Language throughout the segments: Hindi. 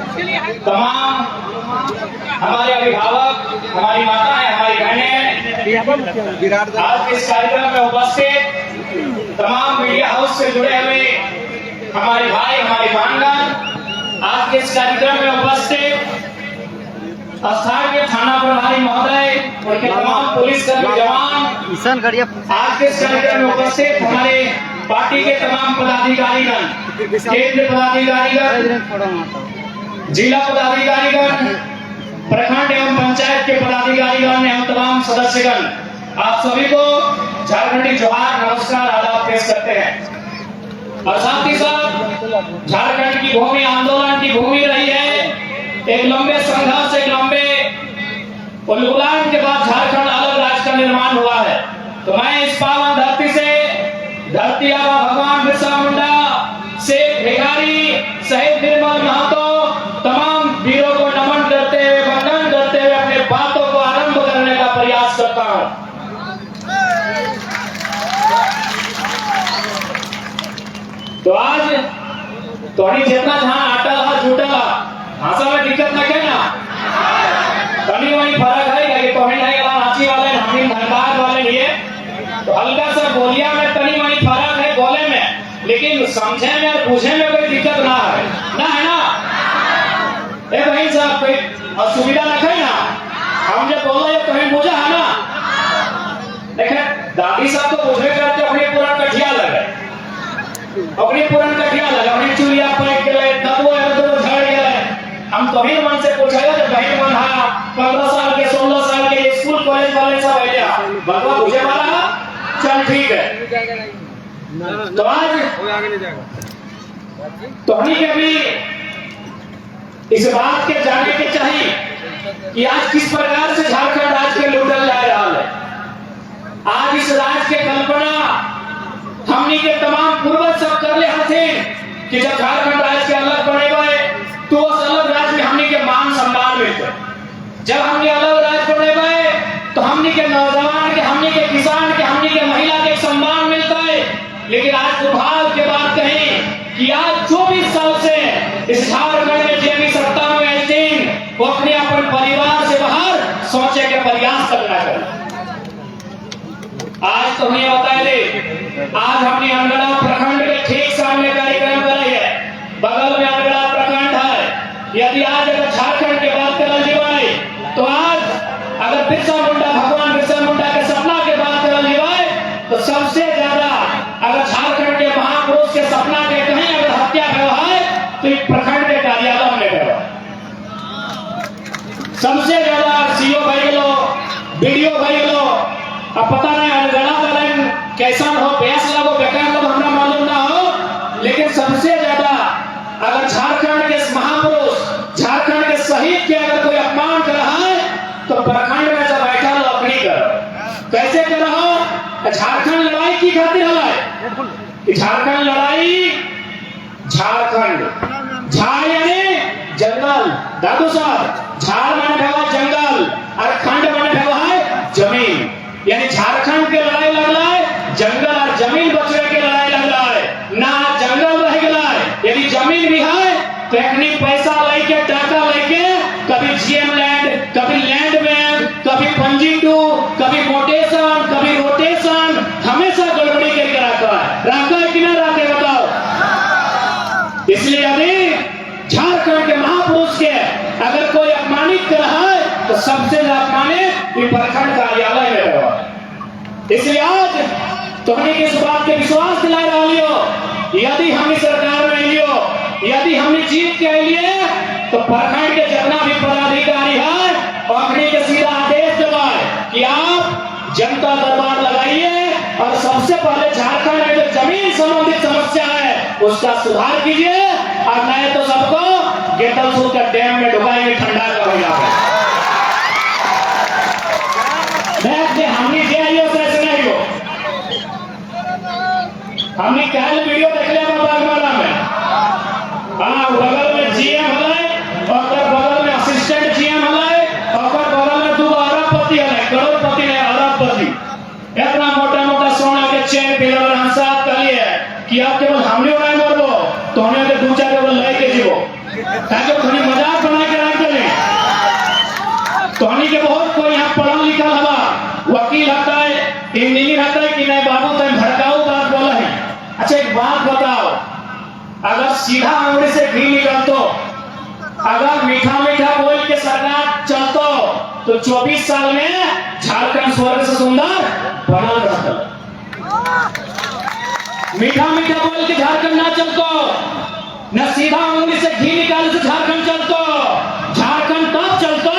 तमाम हमारे अभिभावक, हमारी माताएं, हमारी बहनें, आज के इस कार्यक्रम में उपस्थित तमाम मीडिया हाउस से जुड़े हुए हमारे भाई, हमारी बहनगण, आज के इस कार्यक्रम में उपस्थित स्थानीय थाना प्रभारी महोदय, उनके तमाम पुलिस कर्मी जवान, आज के इस कार्यक्रम में उपस्थित हमारे पार्टी के तमाम पदाधिकारीगण, केंद्र पदाधिकारीगण, जिला पदाधिकारीगण, प्रखंड एवं पंचायत के पदाधिकारीगण एवं तमाम सदस्यगण, आप सभी को झारखंडी जोहार, नमस्कार, आदाब पेश करते हैं। और साथ ही साथ झारखंड की भूमि आंदोलन की भूमि रही है, एक लंबे संघर्ष, एक लंबे उल्लंघन के बाद झारखंड अलग राज्य का निर्माण हुआ है। तो मैं इस पावन धरती से, धरती आबा भगवान बिरसा मुंडा, शेख भिखारी, शहीद निर्मल महतो, तमाम वीरों को नमन करते हुए, वंदन करते हुए अपने बातों को आरंभ करने का प्रयास करता हूं। तो आज थोड़ी जितना जहां आटा रहा, झूठा रहा, भाषा में दिक्कत न कहना, कहीं वही फर्क है कि तो है रांची वाले, हम धनबाद वाले लिए, तो हल्का सा बोलिया में कहीं वही फर्क है बोले में, लेकिन समझे में और पूछे में कोई दिक्कत ना है ना। ए भाई साहब, कोई असुविधा रखे ना, हम जो बोल रहे कहीं बुझा है ना। देखे दादी साहब तो बुझे करते अपने पुरान कठिया लगे, अपनी पुरान कठिया लगे, अपनी चूड़िया पैक गए, दबो झड़ गए। हम तो ही मन से पूछेगा जब बहन बंधा 15 साल के 16 साल के स्कूल कॉलेज वाले सब आया भगवा बुझे वाला, चल ठीक है। तो आज तो हमें भी इस बात के जाने के चाहिए कि आज किस प्रकार से झारखंड राज्य के लूटल जा रहा है। आज इस राज्य के कल्पना हमनी के तमाम पूर्वज सब कर ले हथे कि जब झारखंड राज्य के अलग बनेगा तो उस अलग राज्य में हमनी के मान सम्मान मिलते। जब हमने अलग राज्य बनेगा तो हमनी के नौजवान के, हमनी के किसान के, हमनी के महिला के सम्मान मिलता है। लेकिन आज दुर्भाग्य के बात कहें कि आज 24 साल से इस झारखंड में जो भी सत्ता में आते वो अपने अपन परिवार से बाहर सोचे के प्रयास करना चाहिए। आज तो हमें बताए दे, आज हमने अंगड़ा प्रखंड के ठीक सामने कार्यक्रम कराई है, बगल में अंगड़ा प्रखंड है। यदि आज अगर झारखंड के बात करल जीवाई तो आज अगर बिरसा मुंडा, भगवान बिरसा मुंडा के सपना के बात करल जीवाई तो सबसे ज्यादा अगर झारखंड के महापुरुष के सपना के कहीं अगर हत्या हुआ है तो एक प्रखंड के कार्यालय में हुआ। सबसे ज्यादा सीओ भाई लो, वीडियो भाई लो, अब पता नहीं अनगढ़ा वाले कैसा हो, बेस लगो, बेकार लगो, हमरा मालूम ना हो, लेकिन सबसे ज्यादा अगर झारखंड के महापुरुष, झारखंड के शहीद के अगर कोई अपमान कर रहा है तो प्रखंड में जब बैठा लो अपनी करो। कैसे कर रहा हो? झारखंड लड़ाई की खातिर है, झारखंड लड़ाई, झारखंड झाड़ यानी जंगल, दादू साहब, झाड़ माने भवा जंगल और खंड माने भवा है जमीन। यानी झारखंड के लड़ाई लग रहा है, जंगल और जमीन बचने की लड़ाई लग रहा है ना। जंगल रह गया है, यदि जमीन भी है तो अपनी पैसा लेके, टाका लेके, कभी जीएम लैंड, कभी लैंड बैंक, कभी पंजी टू, कभी मोटेशन, कभी रोटेशन, हमेशा गड़बड़ी करके रखा है कि ना रखे बताओ। इसलिए यदि झारखंड के महापुरुष के अगर कोई अपमानित कर रहा है तो सबसे अपमानित प्रखंड कार्यालय में रहा। इसलिए आज तो हमें इस बात के विश्वास दिला रहा लियो, यदि हम सरकार में लियो, यदि हमने जीत के लिए तो प्रखंड के जितना भी पदाधिकारी है अपने के सीधा आदेश दिलाए कि आप जनता दरबार लगाइए और सबसे पहले झारखंड में जो जमीन संबंधित समस्या है उसका सुधार कीजिए, और नहीं तो सबको गेतलसूर का डैम में डुबाएंगे, ठंडा करेंगे। हमने हमने कल वीडियो देख लिया बागमारा में, हाँ बगल में जीएम है और बगल में असिस्टेंट जीएम है और बगल में 2 अरबपति है, करोड़पति है, अरबपति। इतना मोटा मोटा सोना के चेन पिलर हम साथ कर लिए कि आप केवल हमने उड़ाए मारबो तो हमें 2-4 लेके जीवो ताकि अगर सीधा आंगुरी से घी निकलतो, अगर मीठा मीठा बोल के सरकार चलतो तो 24 साल में झारखंड स्वर्ग से सुंदर बनल रहता। मीठा मीठा बोल के झारखंड ना चलतो, न सीधा आंगुरी से घी निकाल से झारखंड चलतो। झारखंड तब चलतो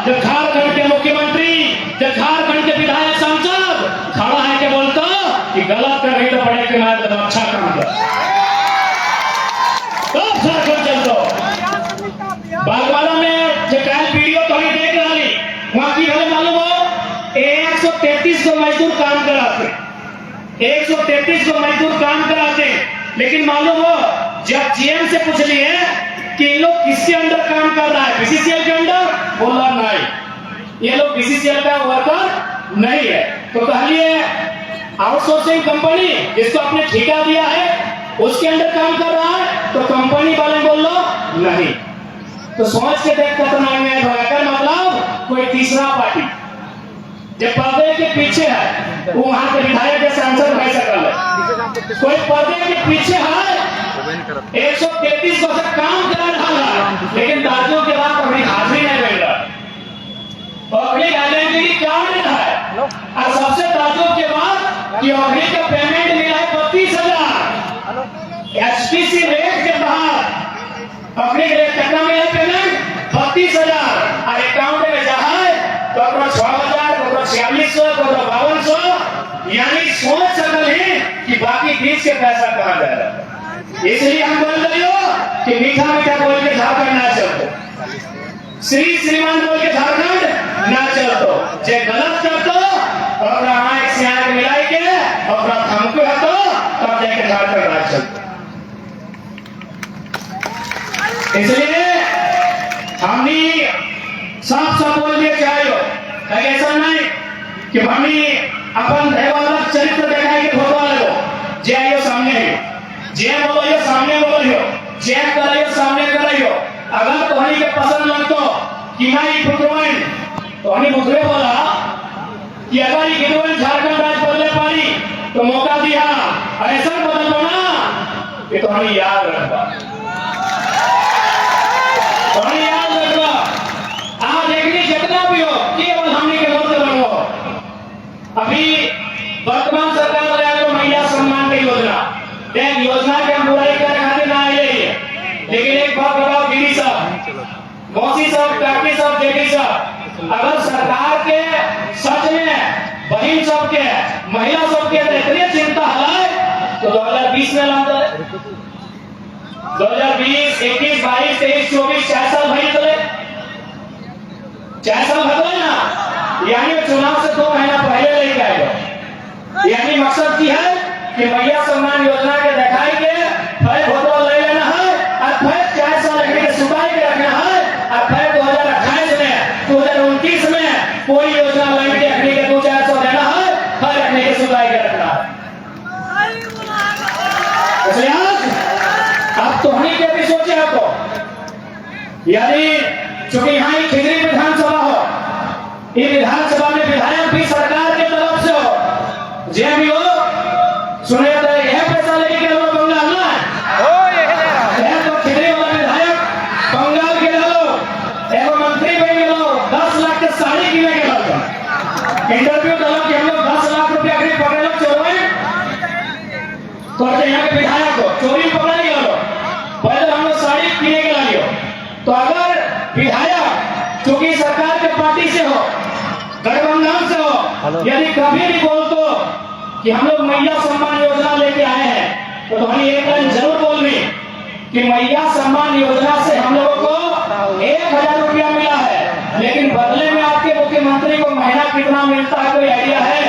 जब झारखंड के मुख्यमंत्री, जब झारखंड के विधायक सांसद खड़ा है के बोलतो कि गलत कर रही तो बड़े के मार तो अच्छा काम कर, तब झारखंड चलतो। बागवाला में जो कल वीडियो तो देख रही वहां की हमें मालूम हो 133 को मजदूर काम कराते, 133 को मजदूर काम कराते, लेकिन मालूम हो जब जीएम से पूछ लिए कि ये लोग किसके अंदर काम कर रहा है, बीसीसीएल के अंदर, बोला नहीं ये लोग बीसीसीएल का वर्कर नहीं है। तो कहिए आउटसोर्सिंग कंपनी जिसको आपने ठेका दिया है उसके अंदर काम कर रहा है, तो कंपनी वाले बोल लो नहीं। तो सोच के देख कितना मतलब कोई तीसरा पार्टी जब पर्दे के पीछे है वो वहां के विधायक के सांसद रह सकता है, कोई पर्दे के पीछे है 133 वर्ष काम करा रहा है, लेकिन राज्यों के बाद अपनी हाजिरी नहीं मिल रहा, अपनी आइडेंटिटी कार्ड नहीं है। और सबसे ताज्जुब के बाद कि अभी का पेमेंट मिला है 32,000 एचटीसी रेट के बाद, अपने रेट कितना मिला पेमेंट 32,000 और अकाउंट में जहां तो अपना 6,000 को 4600 को 5200, यानी सोच सकल है कि बाकी फीस के पैसा कहां जा रहा है। इसलिए हम बोल रहे हो कि मीठा मीठा बोल के झारखंड ना चलतो, श्री श्रीमान बोल के झारखंड ना चलतो, जे गलत करतो और आंख से आंख मिलाई के और हमको हतो तब जाके झारखंड ना चलतो। इसलिए हमने साफ साफ बोल दिया चाहिए, ऐसा नहीं कि हमने अपन देवाला चरित्र दिखाई के फोटो लगो जे आयो सामने है, जे बोलो ये सामने बोलो यो, जे करायो सामने करायो। अगर तोहनी के पसंद लगतो कि नहीं फुटवाइन तो हनी मुझे बोला कि अगर ये गिरवन झारखंड राज बदले पानी तो मौका दिया, ऐसा बदल दो ना कि तोहनी याद रखा, तोहनी याद रखा। आज देखनी जितना भी हो केवल हमने के बोलते बनो। अभी वर्तमान सरकार द्वारा तो महिला सम्मान की योजना, एक योजना के हम बुराई कर खातिर ना आए, लेकिन एक बात बताओ गिरी साहब, मौसी साहब, काकी साहब, जेठी साहब, अगर सरकार के सच में बहन सबके, महिला सबके इतनी चिंता है तो 2020 में लाता है, 2020, 21, 22, 23, 24 4 साल भाई चले, 4 साल बदले ना, यानी चुनाव से 2 महीना पहले लेके आएगा। यानी मकसद की है कि महिला सम्मान योजना के दिखाई के फिर फोटो ले लेना है और फिर 4 साल के सुधार के रखना है और फिर 2028 में 2029 में कोई योजना लाइन के रखने के 200-400 देना है, फिर रखने के सुधार के रखना है। इसलिए आज अब तो हनी के भी सोचे आपको, यानी चूंकि यहाँ एक खिजरी विधानसभा हो, ये विधानसभा में विधायक भी सरकार के तरफ से हो, जे भी हो सुने तो यह पैसा लेके के लोग बंगाल ना हो, यह तो खिजरी वाला विधायक बंगाल के लोग एवं मंत्री बन गए लोग 10 लाख के साड़ी किने के लोग इंटरव्यू दलो कि हम लोग 10 लाख रुपया खरीद पकड़े लोग चोरवाई तो यहाँ के विधायक को चोरी पकड़ा गया लोग, पहले हम लोग साड़ी किने के लाइयो। तो अगर विधायक चूंकि सरकार के पार्टी से हो, गठबंधन से हो, यदि कभी भी बोलतो कि हम लोग महिला सम्मान योजना लेके आए हैं तो हमें एक लाइन जरूर बोलनी कि महिला सम्मान योजना से हम लोगों को 1,000 रुपया मिला है, लेकिन बदले में आपके मुख्यमंत्री को महीना कितना मिलता है कोई आइडिया है?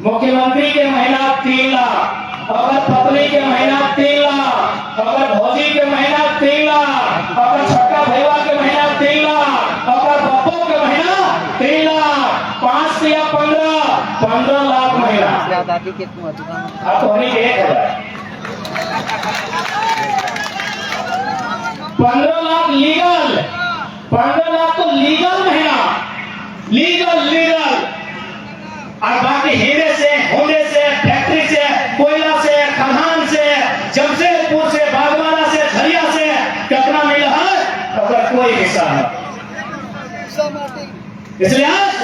मुख्यमंत्री के महीना 3 लाख, अगर पत्नी के महीना 3 लाख, अगर भौजी के महीना 3 लाख, अगर छोटा भैया के महीना 3 लाख, अगर बप्पो के महीना 3 लाख, 5 या 15 लाख महीना। अब तो हनी 1,000, 15 लाख लीगल, 15 लाख तो लीगल महीना, लीगल और बाकी हीरे से, होने से, फैक्ट्री से, कोयला से, खदान से, जमशेदपुर कोई हिस्सा नहीं। इसलिए आज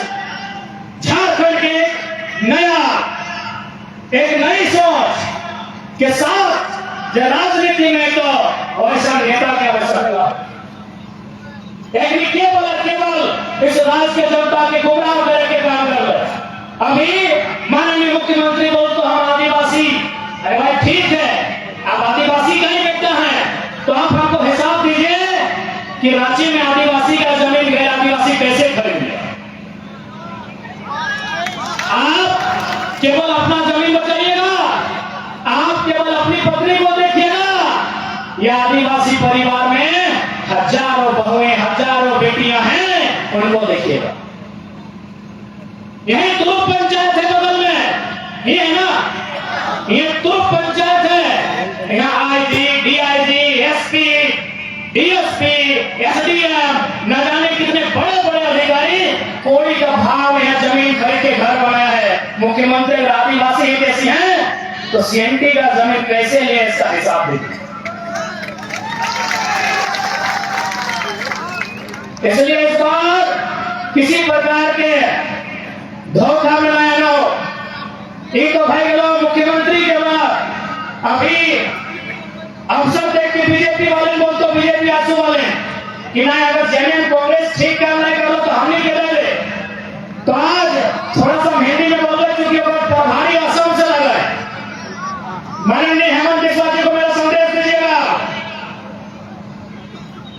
झारखंड के एक नई सोच के साथ राजनीति में तो वैसा नेता की आवश्यकता, एक केवल और केवल इस राज्य के जनता के गुमराह करने के काम कर रहे। अभी माननीय मुख्यमंत्री बोल तो हम आदिवासी, अरे भाई ठीक है, आप आदिवासी का ही बेटा है, तो आप हमको हिसाब दीजिए कि रांची में आदिवासी का जमीन गैर आदिवासी कैसे खरीद लिया। आप केवल अपना जमीन बचाइएगा, आप केवल अपनी पत्नी को देखिएगा, या आदिवासी परिवार में हजारों बहुएं, हजारों बेटियां हैं, उनको देखिएगा। यही तुरुप पंचायत है बगल में, ये है ना, ये तुरुप पंचायत है। यहाँ IG, DIG, SP, DSP, SDM, न जाने कितने बड़े बड़े अधिकारी, कोई का भाव यहाँ जमीन खरीद के घर बनाया है। मुख्यमंत्री अगर आदिवासी ही कैसी हैं तो सीएमटी का जमीन कैसे ले, इसका हिसाब दीजिए। इसलिए इस बार किसी प्रकार के धोखा में ना लो। ये तो भाई लोग मुख्यमंत्री के बाद अभी अवसर देख के बीजेपी वाले बोल तो बीजेपी आंसू वाले कि ना, अगर जेएमएम कांग्रेस ठीक काम नहीं करो तो हम नहीं करेंगे। तो आज थोड़ा सा हिंदी में बोल रहे क्योंकि प्रभारी असम से लगा है। माननीय हेमंत बिस्वा जी को मेरा संदेश दीजिएगा।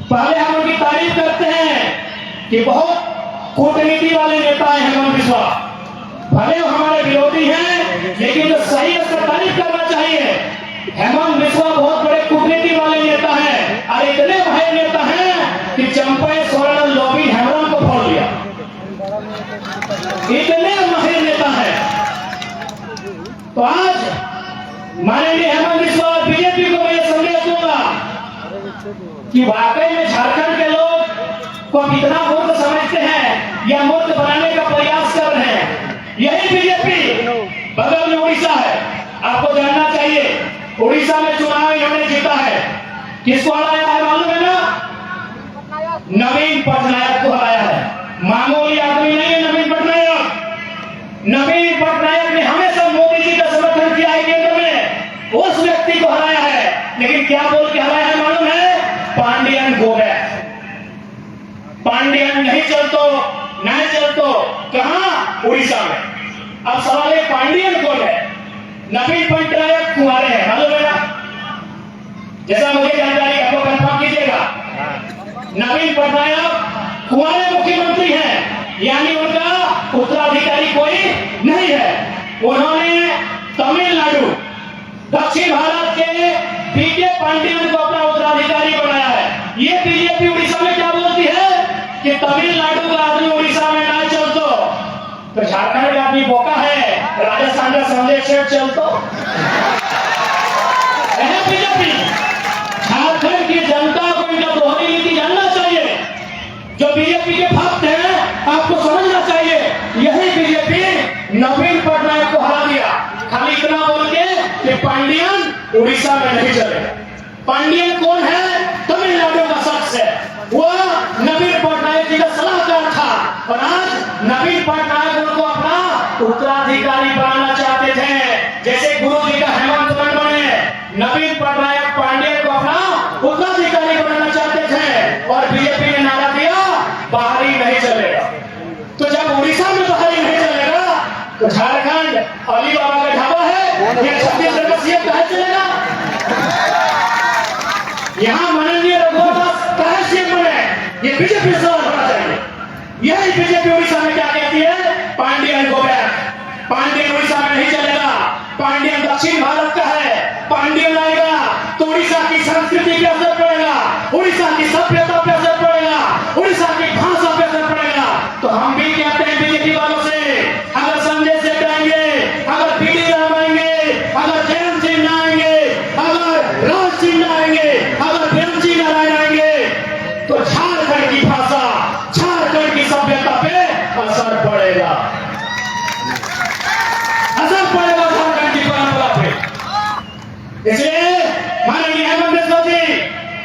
पहले हम उनकी तारीफ करते हैं कि बहुत कूटनीति वाले नेता है हेमंत बिस्वा, भले वो हमारे विरोधी हैं, लेकिन जो सही है उसका तारीफ करना चाहिए। हेमंत बिस्वा बहुत बड़े कूटनीति वाले नेता हैं और इतने भाई नेता हैं कि चंपई स्वर्ण लॉबी हेमराम को फोड़ दिया। इतने माहिर नेता हैं। तो आज माननीय हेमंत बिस्वा और बीजेपी को मैं ये संदेश दूंगा कि वाकई में झारखंड के लोग को हम इतना मूर्ख समझते हैं या मूर्ख बनाने का प्रयास कर रहे हैं। यही बीजेपी बगल में उड़ीसा है, आपको जानना चाहिए। उड़ीसा में चुनाव इन्होंने जीता है, किसको हराया है मालूम है ना? नवीन पटनायक को हराया है। मामूली आदमी नहीं है नवीन पटनायक। नवीन पटनायक ने हमेशा मोदी जी का समर्थन किया है केंद्र में, उस व्यक्ति को हराया है। लेकिन क्या बोल के हराया है मालूम है? Pandian go back. पांडियन नहीं चलतो, नहीं चलतो, कहां? उड़ीसा में। अब सवाल है पांडियन कौन है? नवीन पटनायक कुंवारे हैं, मालूम है ना? जैसा मुझे जानकारी आपको कंफर्म कीजिएगा। नवीन पटनायक कुंवारे मुख्यमंत्री हैं, यानी उनका उत्तराधिकारी कोई नहीं है। उन्होंने तमिलनाडु, दक्षिण भारत के बीके पांडियन को अपना उत्तराधिकारी बनाया है। ये बीजेपी उड़ीसा में क्या बोलती है कि तमिलनाडु का आदमी उड़ीसा में ना चलतो, तो झारखंड का आदमी बोका है, राजस्थान का संजय सेठ चलतो। बीजेपी झारखंड की जनता को इनका दोहरी नीति जानना चाहिए। जो बीजेपी के भक्त हैं आपको समझना चाहिए, यही बीजेपी नवीन पटनायक को हरा दिया। खाली इतना बोल के कि पांडियन उड़ीसा में नहीं चलेगा। पांडियन कौन है? तमिलनाडु का शख्स है। वो नवीन पटनायक जी का सलाहकार था और आज नवीन पटनायक उनको अपना उत्तराधिकारी बनाना चाहते थे। जैसे गुरु जी का हेमंत सोरेन बने, नवीन पटनायक पांडियन को अपना उत्तराधिकारी बनाना चाहते थे और बीजेपी ने नारा दिया बाहरी नहीं चलेगा। तो जब उड़ीसा में बाहरी नहीं चलेगा तो झारखंड अली बाबा का ढाबा है या छत्तीसगढ़ का सीएम कहां चलेगा? यहां माननीय रघुवर दास कहां सीएम बने? ये बीजेपी सवाल होना चाहिए। यही बीजेपी उड़ीसा में क्या कहती है? Pandian go back. पांडियन उड़ीसा में नहीं चलेगा। पांडियन दक्षिण भारत का है। पांडियन आएगा तो उड़ीसा की संस्कृति पे असर पड़ेगा, उड़ीसा की सभ्यता पे असर पड़ेगा, उड़ीसा की भाषा पे असर पड़ेगा। तो हम भी कहते हैं बीजेपी वालों से, अगर संजय सेठ आएंगे, अगर पीडी राम आएंगे, अगर जयंत सिंह आएंगे, अगर राज सिंह आएंगे, अगर प्रेमजी नारायण आएंगे, तो झारखंड की भाषा, झारखंड की सभ्यता पे असर पड़ेगा, असर पड़ेगा झारखंड की परंपरा पे। इसलिए माननीय हेमंत बिस्वा जी,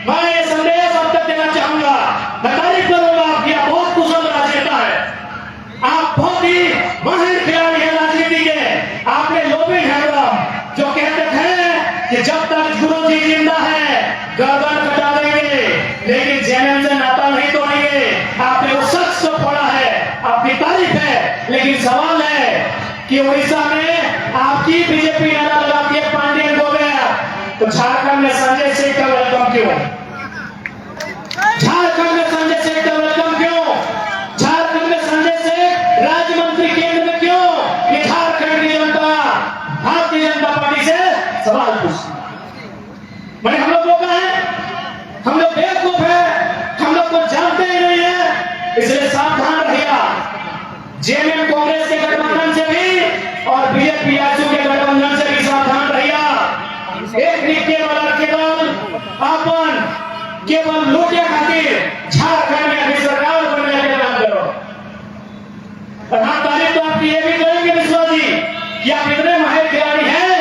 मैं ये संदेश अब तक देना चाहूंगा। मैं तारीफ करूंगा आपकी, आप बहुत कुशल राजनेता है, आप बहुत ही माहिर खिलाड़ी हैं राजनीति के। आपने लोभी हैदराम जो कहते थे कि जब तक गुरु जी जिंदा है गर्दन कटा देंगे लेकिन जन्म से नाता नहीं तोड़ेंगे, आपने उस शख्स को फोड़ा है, आपकी तारीफ है। लेकिन सवाल है कि उड़ीसा में आपकी बीजेपी नारा लगाती है पांडियन को गया, तो झारखंड में संजय सिंह का वेलकम क्यों? झारखंड में संजय सिंह का वेलकम क्यों? झारखंड में संजय सिंह राज्य मंत्री केंद्र में क्यों? ये झारखंड की जनता भारतीय जनता पार्टी से सवाल पूछती। मैंने हम लोग रोका है, हम लोग बेवकूफ है, हम लोग को जानते ही नहीं है, इसलिए सावधान रहिएगा। जेएमएम कांग्रेस के गठबंधन से भी और बीजेपी आजू के गठबंधन से भी सावधान रहिएगा। एक निके वाला केवल लूटिया खातिर झारखंड में अभी सरकार बनने का काम करो। और हम तारीफ तो आपकी ये भी करेंगे विश्वा जी कि आप इतने माहिर खिलाड़ी हैं।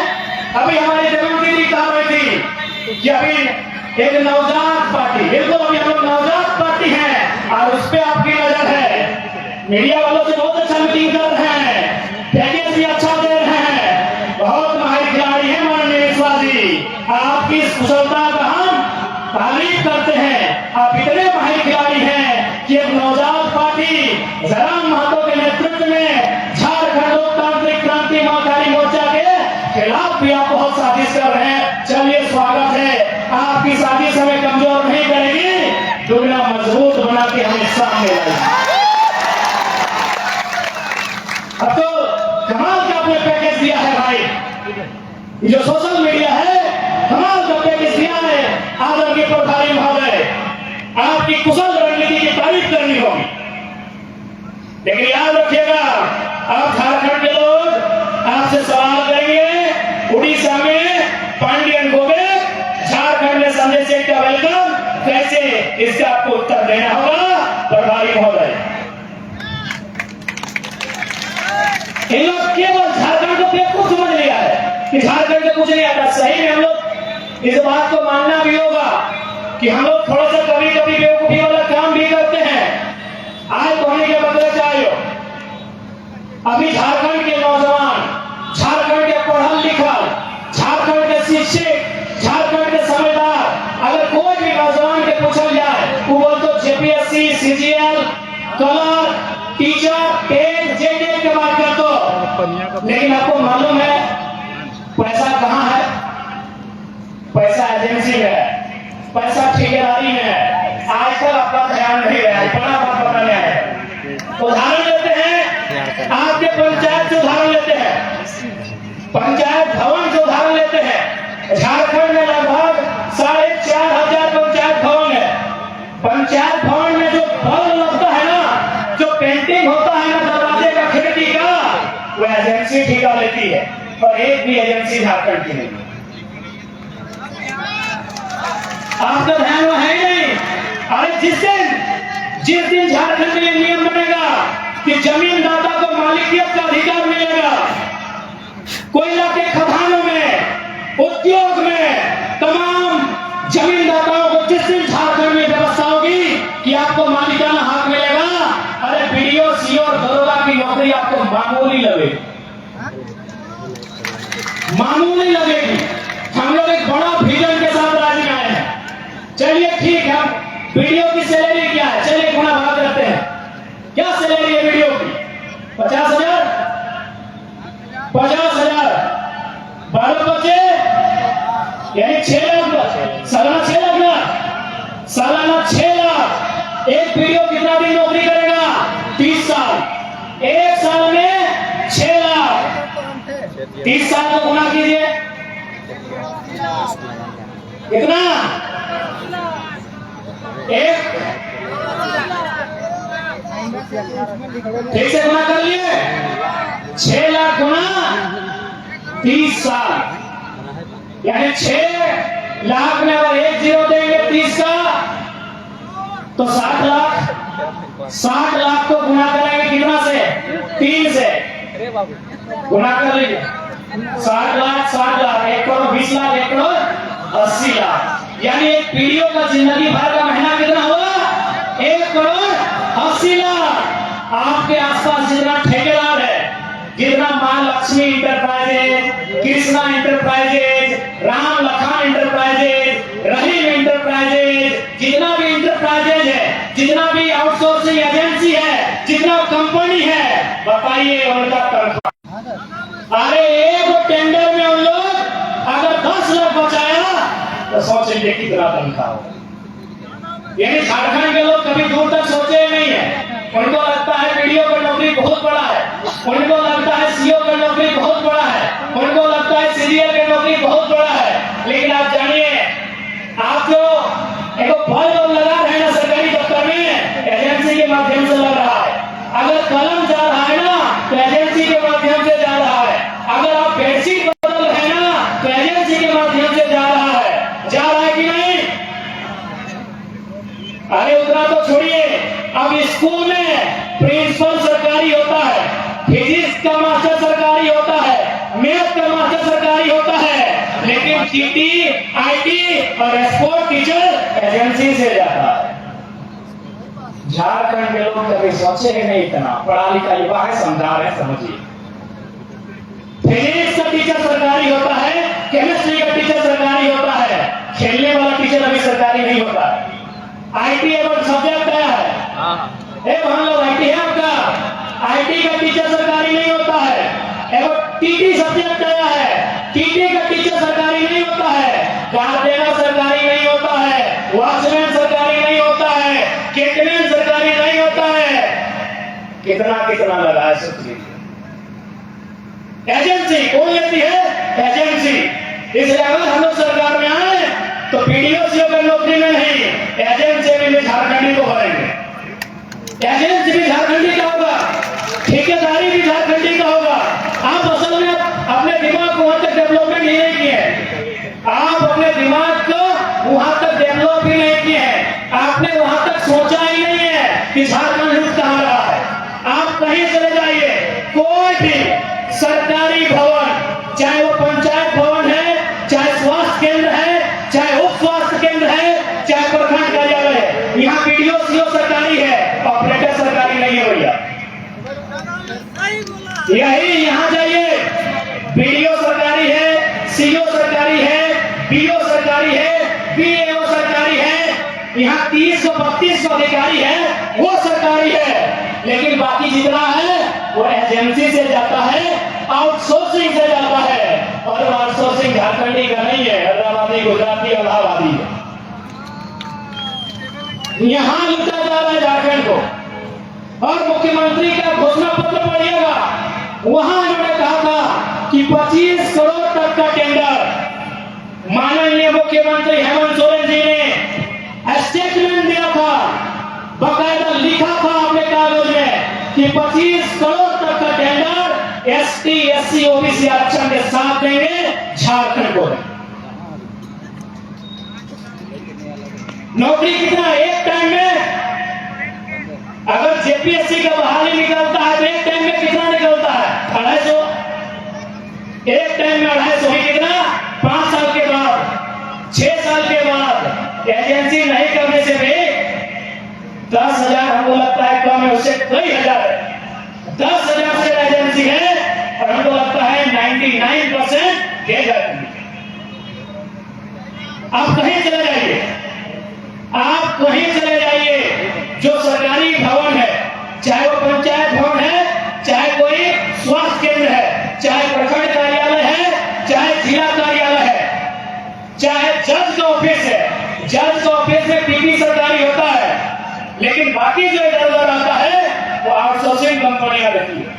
अभी हमारी देवंती जी कहा रही थी कि अभी एक नवजात पार्टी, बिल्कुल अभी हम लोग नवजात पार्टी हैं और उस पर आपकी नजर है। मीडिया वालों से बहुत अच्छा मीटिंग कर रहे हैं, पैकेज भी अच्छा दे रहे हैं, बहुत माहिर खिलाड़ी हैं माननीय विश्वा जी। आपकी कुशलता का हम तारीफ करते हैं। आप इतने माहिर खिलाड़ी हैं कि एक नवजात पार्टी जराम महतो के नेतृत्व में झारखंड लोकतांत्रिक क्रांति महाकारी मोर्चा के खिलाफ भी आप बहुत साजिश कर रहे हैं। चलिए स्वागत है, आपकी साजिश हमें कमजोर नहीं करेगी, दुनिया मजबूत बना के हमें सामने लाएगी। अब तो कमाल का आपने पैकेज दिया है भाई, जो सोशल मीडिया है कमाल का पैकेज दिया है। आदरणीय प्रधानी महोदय, आपकी कुशल रणनीति की तारीफ करनी होगी, लेकिन याद रखिएगा आप झारखंड के लोग आपसे सवाल करेंगे उड़ीसा में पांडियन को गए, झारखंड में संजय सिंह का वेलकम कैसे, इसका आपको उत्तर देना होगा प्रभारी महोदय। इन लोग केवल झारखंड को बेवकूफ समझ लिया है कि झारखंड को कुछ नहीं आता। सही में हम लोग इस बात को मानना भी होगा कि हम लोग थोड़ा सा कभी कभी बेवकूफी वाला काम भी करते हैं। आज होने के बदले चाहिए अभी झारखंड के नौजवान, झारखंड के पढ़ल लिखल, झारखंड के शिक्षित, झारखंड के समझदार, अगर कोई भी नौजवान के पूछल जाए वो बोल तो जेपीएससी, सीजीएल, कलर, टीचर, टेट, जेटेट के बात कर दो, लेकिन आपको मालूम है पैसा कहाँ है? पैसा एजेंसी में है, पैसा ठेकेदारी में है। आजकल आपका ध्यान नहीं रहा है, बड़ा बात बताने आए। उदाहरण लेते हैं, आपके पंचायत से उदाहरण लेते हैं, पंचायत भवन से उदाहरण लेते हैं। झारखंड में लगभग 4,500 पंचायत भवन है। पंचायत भवन में जो बल्ब लगता है ना, जो पेंटिंग होता है ना दरवाजे का, खिड़की का, वो एजेंसी ठेका लेती है, और एक भी एजेंसी झारखंड की नहीं। आपका ध्यान में है ही नहीं। अरे जिस दिन झारखंड में नियम बनेगा कि जमीन दाता को मालिकियत का अधिकार मिलेगा, कोयला के खदानों में, उद्योग में, तमाम जमीनदाताओं को जिस दिन झारखंड में व्यवस्था होगी कि आपको मालिकाना हक मिलेगा, अरे बीडीओ, सीओ और दरोगा की नौकरी आपको मामूली लगेगी, मामूली लगेगी। हम लोग एक बड़ा विजन के साथ राजी आए हैं। चलिए ठीक है, वीडियो की सैलरी क्या है, चलिए गुना भाग करते हैं। क्या सैलरी है वीडियो की? 50,000, 50,000, 12 बच्चे यानी 6 लाख, सालाना 6 लाख ना, सालाना 6 लाख। एक वीडियो कितना दिन नौकरी करेगा? 30 साल। एक साल में 6 लाख, 30 साल को गुना कीजिए, कितना? एक ठीक से गुना कर लिए, 6 लाख गुना 30 साल, यानी 6 लाख में अगर 1 जीरो देंगे 30 का तो 60 लाख। 60 लाख को गुना करेंगे कितना से? 3 से गुना कर लीजिए। 60 लाख, 60 लाख, 1 करोड़ 20 लाख, 1 करोड़ 80 लाख, यानी एक पीढ़ियों का जिंदगी भर का महीना कितना होगा? आपके आसपास जितना ठेकेदार है, जितना Maa Lakshmi Enterprises, Krishna Enterprises, Ram Lakhan Enterprises, Rahim Enterprises, जितना भी इंटरप्राइजेज है, जितना भी आउटसोर्सिंग एजेंसी है, जितना कंपनी है, बताइए उनका तनख्वाह। अरे एक टेंडर में उन लोग अगर 10 लाख बचाया तो सोच लीजिए कितना तनख्वाह हो। यानी झारखंड के लोग कभी दूर तक सोचे नहीं है। उनको लगता है वीडियो का नौकरी बहुत बड़ा है, उनको लगता है सीओ का नौकरी बहुत बड़ा है, उनको लगता है सीरियल का नौकरी बहुत बड़ा है। लेकिन आप जानिए, आप जो एक बल्ब लगा रहे हैं ना सरकारी दफ्तर में, एजेंसी के माध्यम से लग रहा है। अगर कलम जा रहा है ना तो एजेंसी के माध्यम से जा रहा है। अगर आप बेडशीट बदल रहे हैं ना तो एजेंसी के माध्यम से जा रहा है। जा रहा है कि नहीं? अरे उतना तो छोड़िए, अब स्कूल में प्रिंसिपल सरकारी होता है, फिजिक्स का मास्टर सरकारी होता है, मैथ का मास्टर सरकारी होता है, लेकिन टीटी, आईटी और स्पोर्ट टीचर एजेंसी से जाता है। झारखंड के लोग कभी सोचे ही नहीं, इतना पढ़ा लिखा युवा है, समझा रहे, समझिए। फिजिक्स का टीचर सरकारी होता है, केमिस्ट्री का टीचर सरकारी होता है, खेलने वाला टीचर अभी सरकारी नहीं होता है। आईटी एवं सब्जेक्ट आया है, हम लोग आईटी है आपका, आईटी का टीचर सरकारी नहीं होता है। एवं टीटी सब्जेक्ट आया है, टीटी का टीचर सरकारी नहीं होता है, गार्डियन सरकारी नहीं होता है, वॉचमैन सरकारी नहीं होता है, गेटमैन सरकारी नहीं होता है। कितना कितना लगा है सोच लीजिए। एजेंसी कौन लेती है? एजेंसी। इसलिए अगर हम लोग सरकार में आए तो पीडीओ सीओ की नौकरी में नहीं, एजेंसी में भी झारखंडी को भरेंगे। एजेंसी भी झारखंडी का होगा, ठेकेदारी भी झारखंडी का होगा। आप असल में अपने दिमाग को वहां तक डेवलपमेंट नहीं किए हैं, आप अपने दिमाग को वहां तक डेवलप ही नहीं किए हैं। आपने वहां तक सोचा ही नहीं है कि झारखंड हित कहां रहा है। आप कहीं चले जाइए, कोई भी सरकारी भवन, चाहे वो पंचायत भवन है, चाहे स्वास्थ्य केंद्र है, चाहे उप स्वास्थ्य केंद्र है, चाहे प्रखंड कार्यालय है, यहाँ पीडीओ सीओ सरकारी है, ऑपरेटर सरकारी नहीं है भैया। यही यहाँ जाइए, पीडीओ सरकारी है, सीओ सरकारी है, बीओ सरकारी है, बीएओ सरकारी है, यहाँ 30-32 अधिकारी है, वो सरकारी है। लेकिन बाकी जितना है वो एजेंसी से जाता है, आउटसोर्सिंग से जाता है। और आउटसोर्सिंग झारखंडी का नहीं है, हैदराबादी, गुजराती, इलाहाबादी है। यहां लूटा जा रहा है झारखंड को। और मुख्यमंत्री का घोषणा पत्र पढ़िएगा, वहां उन्होंने कहा था कि 25 करोड़ तक का टेंडर। माननीय मुख्यमंत्री हेमंत सोरेन जी ने स्टेटमेंट दिया था, बकायदा लिखा था अपने कागज में कि 25 करोड़ तक का टेंडर एसटी, एससी, ओबीसी आरक्षण के साथ देंगे झारखंड को। नौकरी कितना एक टाइम में, अगर जेपीएससी का बहाली निकलता है तो एक टाइम में कितना निकलता है? 250। एक टाइम में 250 ही कितना? 5 साल के बाद, 6 साल के बाद एजेंसी नहीं करने से भी 10,000 हमको लगता है कम है, उससे कई हजार है। 10,000 से एजेंसी है और हमको लगता है 99% दे जाती है। आप कहीं चले जाइए, आप कहीं चले जाइए, जो सरकारी भवन है, चाहे वो पंचायत भवन है, चाहे कोई स्वास्थ्य केंद्र है, चाहे प्रखंड कार्यालय है, चाहे जिला कार्यालय है, चाहे जज का ऑफिस है, जज का ऑफिस में पीपी सरकारी होता है, लेकिन बाकी जो इधर उधर आता है वो आउटसोर्सिंग कंपनियां रहती है।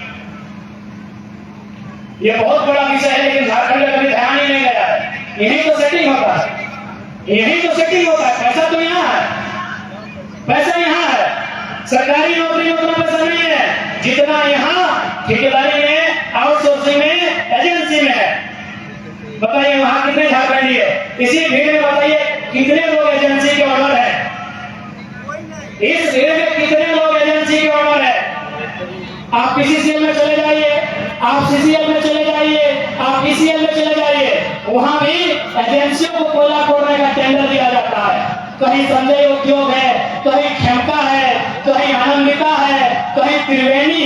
ये बहुत बड़ा विषय है, लेकिन झारखंड में कभी ध्यान ही नहीं गया है। यही तो सेटिंग होता है, यही तो सेटिंग होता है। पैसा तो यहाँ है, पैसा यहाँ है। सरकारी नौकरी में उतना पैसा नहीं है जितना यहाँ ठेकेदारी में, आउटसोर्सिंग में, एजेंसी में है। बताइए वहां कितने झारखंडी है? इसी भीड़ में बताइए कितने लोग एजेंसी के ऑर्डर है? इस भीड़ में कितने लोग एजेंसी के ऑर्डर है? आप पीसीसीएल में चले जाइए, आप सीसीएल में चले जाइए, आप ईसीएल में चले जाइए, वहां भी एजेंसियों को कोयला खोदने का टेंडर दिया जाता है। कहीं संजय उद्योग है, कहीं खेमका है, कहीं आनंदिता है, कहीं त्रिवेणी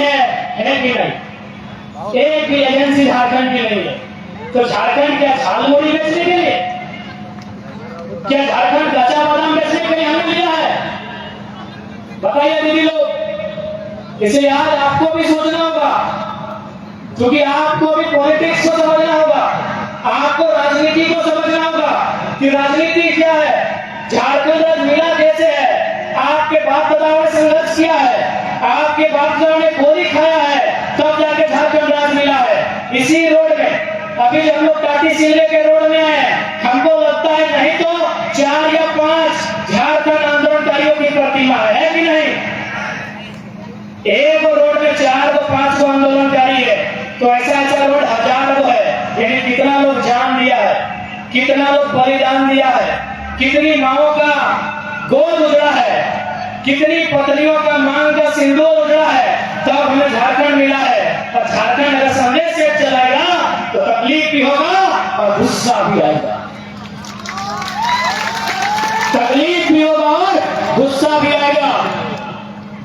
है कि नहीं? एक भी एजेंसी झारखंड की नहीं है। तो झारखंड क्या झालमुड़ी बेचने के लिए, क्या झारखंड कच्चा बादाम बेचने के लिए हमने लिया है? बताइए दीदी लोग। इसलिए आज आपको भी सोचना होगा, क्योंकि आपको भी पॉलिटिक्स को समझना होगा, आपको राजनीति को समझना होगा कि राजनीति क्या है, झारखंड आज मिला कैसे है। आपके बाप दादाओं ने संघर्ष किया है, आपके बाप दादाओं ने गोली खाया है, तब जाके झारखंड राज मिला है। इसी रोड में अभी हम लोग टाटी सिल्ले के रोड में हैं, हमको लगता है नहीं तो 4 या 5 झारखंड आंदोलनकारियों की प्रतिमा है कि नहीं? एक रोड में 4 को 5 को आंदोलनकारी है, तो ऐसा ऐसा रोड हजारों है। यानी कितना लोग जान दिया है, कितना लोग बलिदान दिया है, कितनी माओं का गोद उजड़ा है, कितनी पत्नियों का मांग का सिंदूर उजड़ा है, तब हमें झारखंड मिला है। और झारखंड अगर संदेश से चलाएगा तो तकलीफ भी होगा और गुस्सा भी आएगा, तकलीफ भी होगा और गुस्सा भी आएगा।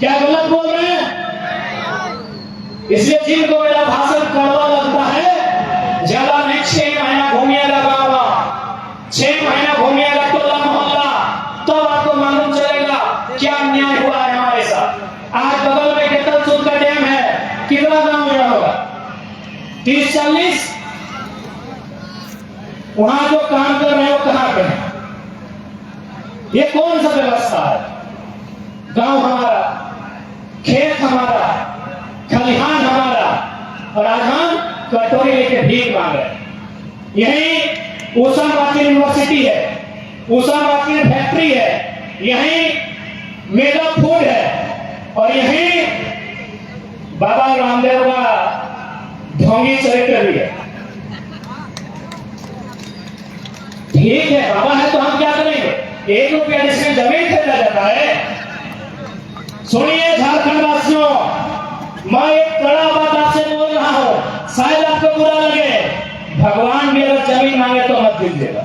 क्या गलत बोल रहे हैं? इसलिए जिनको मेरा भाषण कड़वा लगता है, ज्यादा नहीं 6 महीना घूमिएगा गाँव, 6 महीना घूमिएगा टोला मोहल्ला, तब आपको मालूम चलेगा क्या अन्याय हुआ है हमारे साथ। आज बगल में केतल सूद का डैम है, कितना गांव जुड़ा होगा? 30-40। वहां जो काम कर रहे हैं वो कहां पे है? ये कौन सा व्यवस्था है? गांव हमारा, खेत हमारा, खलिहान हमारा, और आज हम कटोरी लेके भीख मांग रहे हैं। यही ऊषा मार्टिन यूनिवर्सिटी है, ऊषा मार्टिन फैक्ट्री है, यही मेगा फूड है, और यही बाबा रामदेव का ढोंगी चरित्र भी है। ठीक है, बाबा है तो हम क्या करेंगे? 1 रुपया जिसमें जमीन खरीदा जाता है। सुनिए झारखंड वासियों, मैं एक कड़ा बात आपसे बोल रहा हूं, शायद आपको बुरा लगे, भगवान भी अगर जमीन मांगे तो मत दीजिएगा।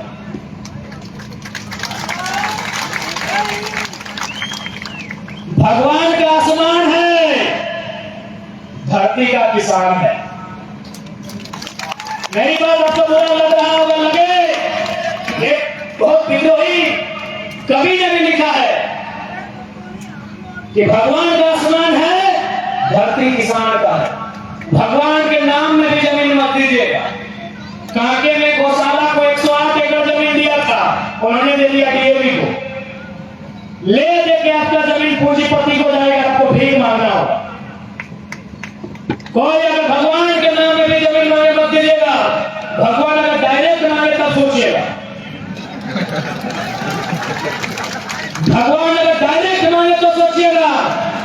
भगवान का आसमान है, धरती का किसान है। मेरी बात आपको बुरा लग रहा होगा, लगे, एक बहुत विद्रोही कवि ने भी लिखा है कि भगवान का आसमान है, धरती किसान का है। भगवान के नाम में भी जमीन मत दीजिएगा। कांके में गौशाला को 108 एकड़ जमीन दिया था, उन्होंने दे दिया डीएवी को। ले देके आपका जमीन पूंजीपति को जाएगा, आपको भीख मांगना होगा। कोई अगर भगवान के नाम में भी जमीन मांगे मत दीजिएगा। भगवान अगर डायरेक्ट मांगे तब सोचिएगा। भगवान अगर डायरेक्ट मांगे तो सोचिएगा,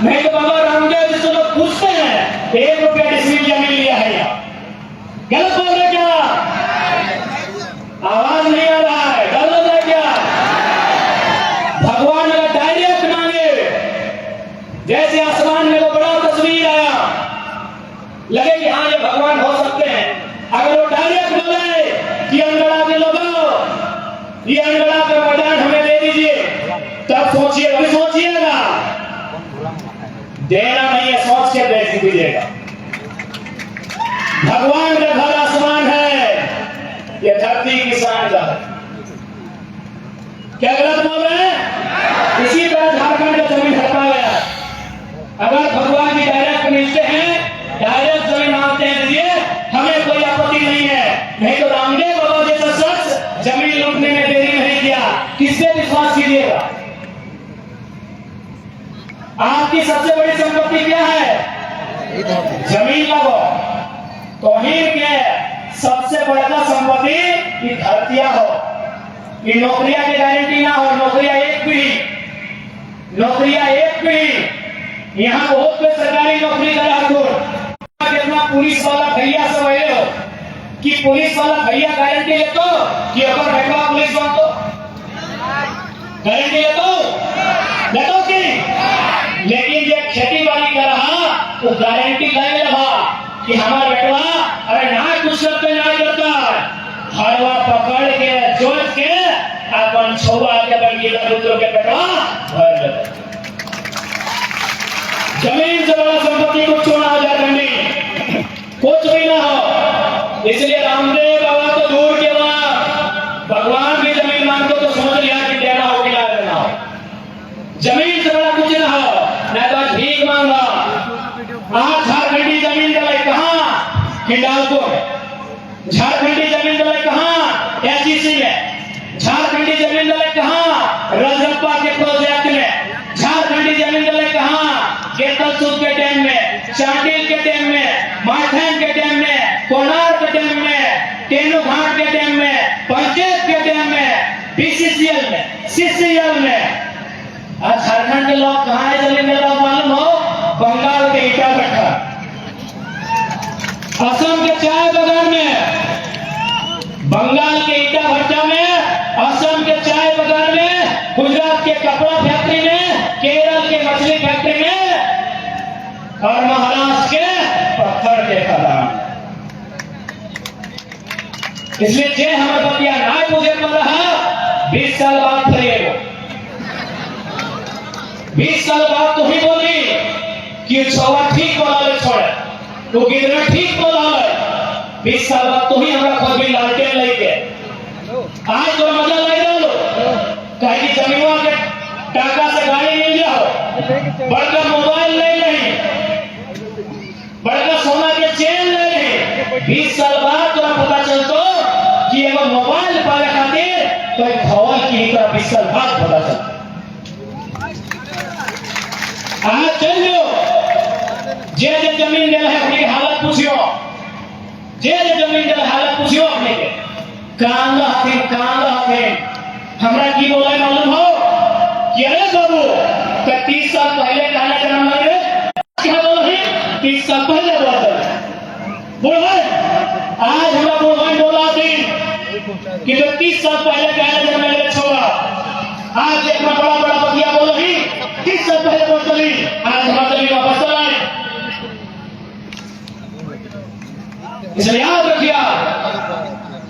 नहीं तो बाबा रामदेव जिसको लोग पूछते हैं 1 रुपया डिसमिल जमीन लिया है या गलत बोल रहे क्या? आवाज नहीं आ रहा है, गलत है क्या? भगवान अगर डायरेक्ट मांगे, जैसे आसमान में वो बड़ा तस्वीर आया, लगे कि हाँ ये भगवान हो सकते हैं। अगर वो डायरेक्ट बोले कि अंगड़ा के लोगों, ये अंगड़ा का मैदान हमें दे दीजिए, तब सोचिए, अभी सोचिएगा। देना नहीं है, सोच के दे दीजिएगा। भगवान का घर आसमान है, ये धरती किसान का है। क्या गलत बोल रहे हैं? इसी तरह झारखंड का जमीन हटा गया। अगर भगवान जी डायरेक्ट मिलते हैं, डायरेक्ट जमीन मांगते हैं, दीजिए, हमें कोई आपत्ति नहीं है। नहीं तो रामदेव बाबा जैसा शख्स जमीन लूटने में देरी नहीं किया, किससे विश्वास कीजिएगा? आपकी सबसे बड़ी संपत्ति क्या है? जमीन लगो। तौहीद के सबसे बड़ा संपत्ति की धरतियां हो, कि नौकरियां की गारंटी ना हो। नौकरियां एक पीढ़ी, यहाँ बहुत पे सरकारी नौकरी का कितना पुलिस वाला भैया सब है हो कि पुलिस वाला भैया गारंटी ले तो कि अगर बेटवा पुलिस बन तो गारंटी ले तो कि, लेकिन जो खेती बाड़ी कर रहा वो गारंटी ले रहा कि हमारा बेटवा अरे ना कुछ करते ना करता, हरवा पकड़ के जोत के अपन छोवा के बगीचा दूसरों के बेटवा भर लेता। जमीन से बड़ा संपत्ति को चुना हो जाता नहीं। इसलिए रामदेव बाबा तो दूर के बाद भगवान भी जमीन मांगो तो समझ लिया कि देना हो कि ना देना हो। जमीन से बड़ा कुछ ना हो, नहीं तो भीख मांगा। आज झारखंडी जमीन दलाई कहाँ? हिंडालको में। झारखंडी जमीन दलाई कहाँ? एचईसी में। झारखंडी जमीन दलाई कहाँ? रजरप्पा के प्रोजेक्ट में। झारखंडी जमीन दलाई कहाँ? केतलसुद के डैम में, चांडिल के डैम में, माथेन के डैम में, कोणार्क के डैम में, तेनू घाट के डैम में, पंचायत के डैम में, बीसीसीएल में, सीसीएल में। आज झारखंड के लोग कहाँ है जमीन दलाई मालूम हो? बंगाल के ईटा भट्टा, असम के चाय बागान में, बंगाल के ईटा भट्टा में, असम के चाय बागान में, गुजरात के कपड़ा फैक्ट्री में, केरल के मछली फैक्ट्री में और महाराष्ट्र के पत्थर के खदान। इसलिए जे हमारे बतिया ना मुझे पड़ रहा 20 साल बाद फिर 20 साल बाद तो ही बोली कि छवा ठीक बोला ले छोड़ तो कितना ठीक बोला है। 20 साल बाद तो ही हमारा खुद भी लालटेन लेके आज तो मजा ले रहा लो कहीं की जमीनों के टाका से गाड़ी मिल जाओ, बड़का मोबाइल ले नहीं, बड़का सोना के चेन ले नहीं। 20 साल बाद तो पता चलतो कि एगो मोबाइल पावे खातिर तो एक खवल की तरह 20 साल बाद पता चलता। आज चल लो जे जमीन दिल है अपनी हालत पूछियो, जे जमीन दिल हालत पूछियो अपने के कांदा हाथे हमरा की बोला मालूम हो कि अरे बाबू 30 साल पहले कहना जन्म लगे क्या बोलो ही 30 साल पहले बोला आज हमरा बोला थी कि 30 साल पहले कहना जन्म लगे छोड़ा। आज इतना बड़ा बतिया बोलो ही 30 साल पहले बोल चली आज हमारा जमीन वापस चला। इसलिए याद रखिए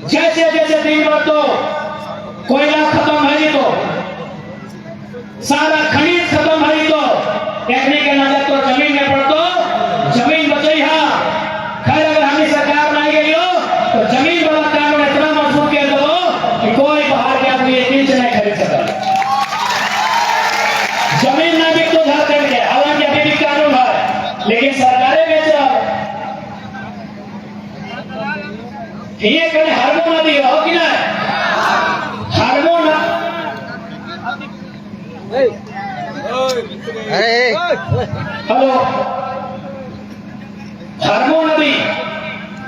जैसे जैसे दिन भर तो कोयला खत्म है तो सारा खनिज खत्म है तो देखने के नजर तो जमीन में पड़तो जमीन बचाई है। खैर अगर हमें सरकार नहीं गई हो तो जमीन वाला कानून इतना मजबूत कर दो कि कोई बाहर के आदमी 1 इंच नहीं खरीद सकता। जमीन ना बिक तो झारखंड के, हालांकि अभी भी कानून है लेकिन सरकारें बेच रहा ये कहीं हार्मोन नदी हो कि ना हार्मोन हेलो हार्मोन नदी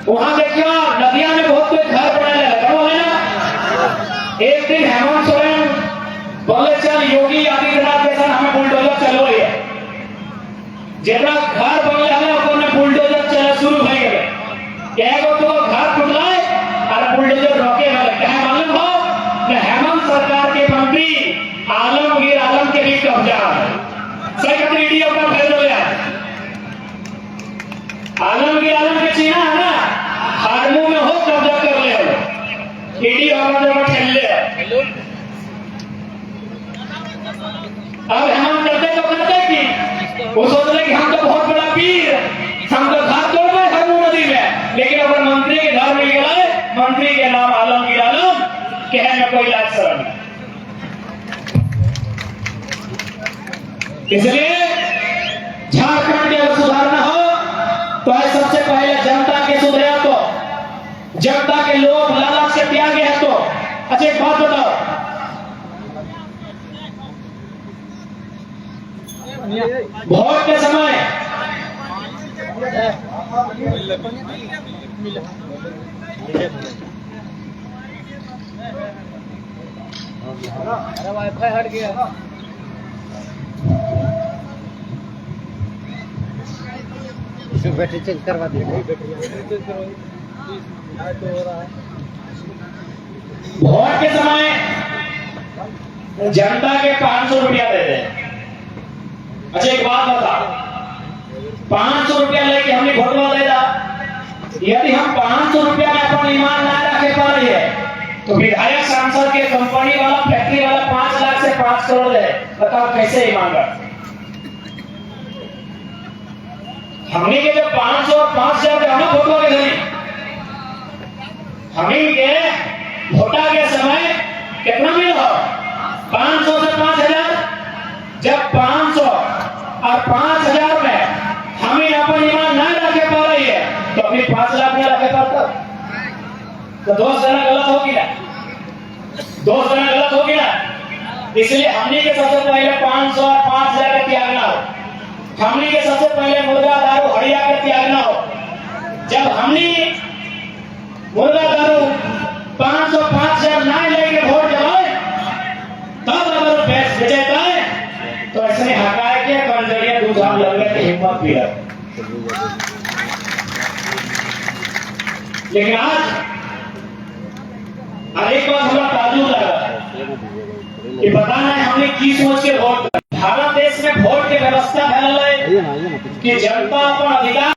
वहां देखियो नदियां में बहुत कोई घर बनाने लगा है ना। एक दिन हेमंत सोरेन बोले चल योगी आदित्यनाथ के साथ हमें बुलडोजर चलो है जेबरा घर बनले है ओकरे बुलडोजर चला शुरू हो गए एगो तो घर टूटलाए और बुलडोजर रोके वाले कहे मालूम हो कि हेमंत सरकार के मंत्री आलमगीर आलम के भी कब्जा है। सही वीडियो का फैल हो गया आलमगीर आलम के चीना है ना हारमू में हो कब्जा कर ले वीडियो हमारे ठेल ले। अब हम करते तो करते कि वो सोच रहे कि हम तो बहुत बड़ा वीर हम तो घर तोड़ गए हारमू नदी में लेकिन अगर मंत्री के घर मिल गए मंत्री के नाम आलमगीर आलम कहे में कोई लाज शर्म नहीं। इसलिए झारखंड के अगर सुधारना हो तो सबसे पहले जनता के सुधरे तो जनता के लोग लालच से त्यागे है तो अच्छा एक बात बताओ वोट के समय वाईफाई हट गया बैटरी चेंज करवा दी वोट के समय जनता के 500 रुपया दे दे। अच्छा एक बात बता 500 रुपया लेके हमने वोटवा दे दा यदि हम 500 रुपया में अपना ईमान ना रखे पा रही है तो विधायक सांसद के कंपनी वाला फैक्ट्री वाला 5 लाख से 5 करोड़ है बताओ कैसे ईमान रख। हमने के जब 500 और 5000 हम वोटवा के हमें के वोटा के समय कितना मिल हो 500 से 5000। जब 500 और 5000 में हमें अपन ईमान नहीं रखे पा रही है तो अभी 5 लाख में रखे पड़ता तो दोस्त जना गलत होगी ना, दोस्त जना गलत होगी ना। इसलिए हमने के सबसे पहले 500 और 5000 का त्यागना हो। हमने के सबसे पहले मुर्गा दारू हड़िया का त्यागना हो। जब हमने मुर्गा दारू 500 5000 ना लेके वोट जमाए तब अगर विजेता है तो ऐसे हकाए के कंजरिया दूसरा लगने की हिम्मत भी है। लेकिन आज एक बात हमारा ताजुब लगा कि पता नहीं हमने की सोच के वोट। भारत देश में वोट की व्यवस्था फैल है कि जनता अपन अधिकार